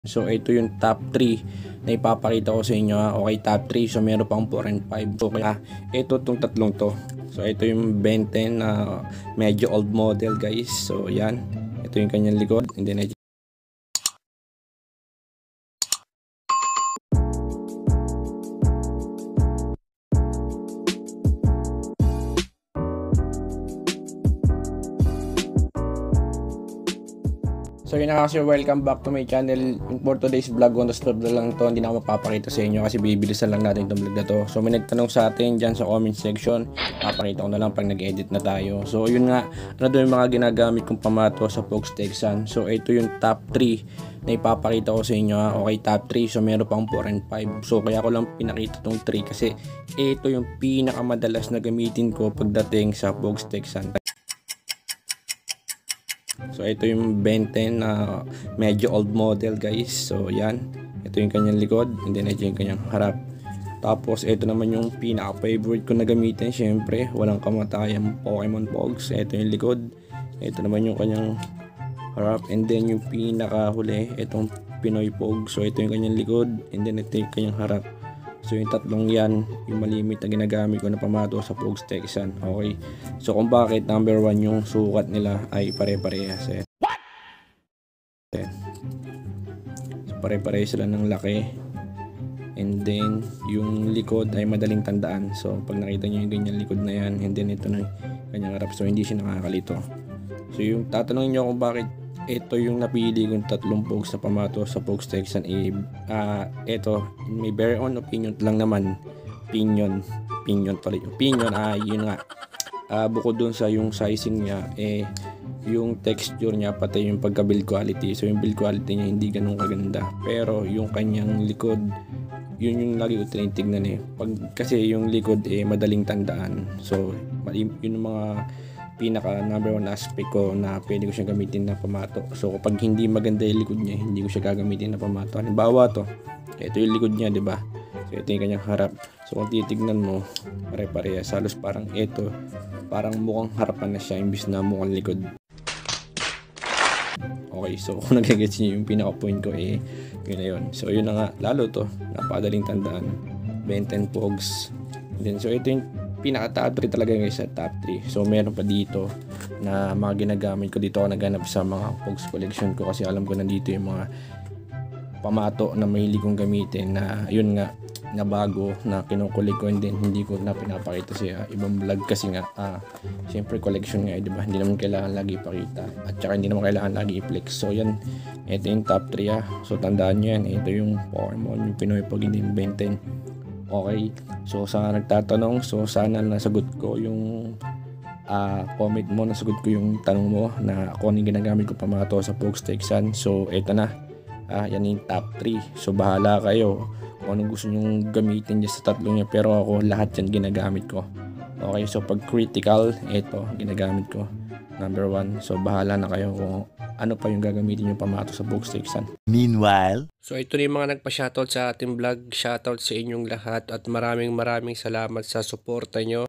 So ito yung top 3 na ipapakita ko sa inyo. Okay, top 3. So meron pang 4 and 5. So kaya ito tong tatlong to. So ito yung Ben 10 na medyo old model guys. So yan. Ito yung kanyang likod. And then so yun na kasi, welcome back to my channel. For today's vlog, on the spot na lang to. Hindi na ako mapapakita sa inyo kasi bibilisan lang natin itong vlog na to. So may nagtanong sa atin dyan sa comment section. Papakita ko na lang pag nag-edit na tayo. So yun nga, ano doon yung mga ginagamit kong pamato sa Pogs Texan. So ito yung top 3 na ipapakita ko sa inyo. Okay, top 3. So meron pang 4 and 5. So kaya ko lang pinakita tong 3 kasi ito yung pinakamadalas na gamitin ko pagdating sa Pogs Texan. So ito yung Ben 10 na medyo old model guys. So yan, ito yung kanyang likod, and then ito yung kanyang harap. Tapos ito naman yung pinaka favorite ko na gamitin, syempre walang kamatayang Pokemon Pogs. Ito yung likod, ito naman yung kanyang harap, and then yung pinaka huli, itong Pinoy Pogs. So ito yung kanyang likod, and then ito yung kanyang harap. So yung tatlong yan, yung malimit na ginagamit ko na pamato sa Pogs Texan. Okay. So kung bakit number 1 yung sukat nila ay pare-parehas. So pare-parehas sila ng laki. And then yung likod ay madaling tandaan. So pag nakita nyo yung ganyan likod na yan, and then ito na yung kanyang harap. So hindi siya nakakalito. So yung tatanungin nyo kung bakit ito yung napili kong tatlong Pogs na pamato sa Pogs Texan, ito may very own opinion lang naman. Opinion yun nga, bukod dun sa yung sizing niya, yung texture niya pati yung pagka build quality. So yung build quality niya hindi ganun kaganda, pero yung kanyang likod, yun yung lagi ko tinitignan kasi yung likod madaling tandaan. So yun yung mga pinaka number 1 aspect ko na pwede ko siyang gamitin na pamato. So kapag hindi maganda yung likod niya, hindi ko siya gagamitin na pamato. Halimbawa to, ito yung likod niya, 'di ba? So ito yung kanyang harap. So kung titignan mo, pare-parehas, halos parang ito, parang mukhang harapan na siya imbis na mukhang likod. Okay, so kung nagigets niyo yung pinaka point ko, yun na yun. So yun na nga, lalo to, napakadaling tandaan. Ben 10 Pogs. Then so ito yung pinaka top 3 talaga guys, sa top 3. So meron pa dito na mga ginagamit ko. Dito ako naghanap sa mga Pogs collection ko kasi alam ko nandito yung mga pamato na mahilig kong gamitin na yun nga, na bago na kinukulig ko, and then hindi ko na pinapakita sa ibang vlog kasi nga syempre collection nga, diba? Hindi naman kailangan lagi ipakita at saka hindi naman kailangan lagi i-flex. So yan, ito yung top 3 So tandaan nyo yan, ito yung Pokemon, yung Pinoy Pog, hindi yung Ben 10. Okay, so sa nagtatanong, so sana nasagot ko yung comment mo, nasagot ko yung tanong mo na ako yung ginagamit ko pamato sa Pogs Texan. So ito na, yan yung top 3. So bahala kayo kung anong gusto nyong gamitin dyan sa tatlong niya, pero ako lahat yan ginagamit ko. Okay, so pag critical, ito ginagamit ko number 1. So bahala na kayo kung ano pa yung gagamitin yung pamato sa Pogs Texan. Meanwhile, so ito na yung mga nagpa-shoutout sa ating vlog. Shoutout sa inyong lahat at maraming salamat sa suporta nyo.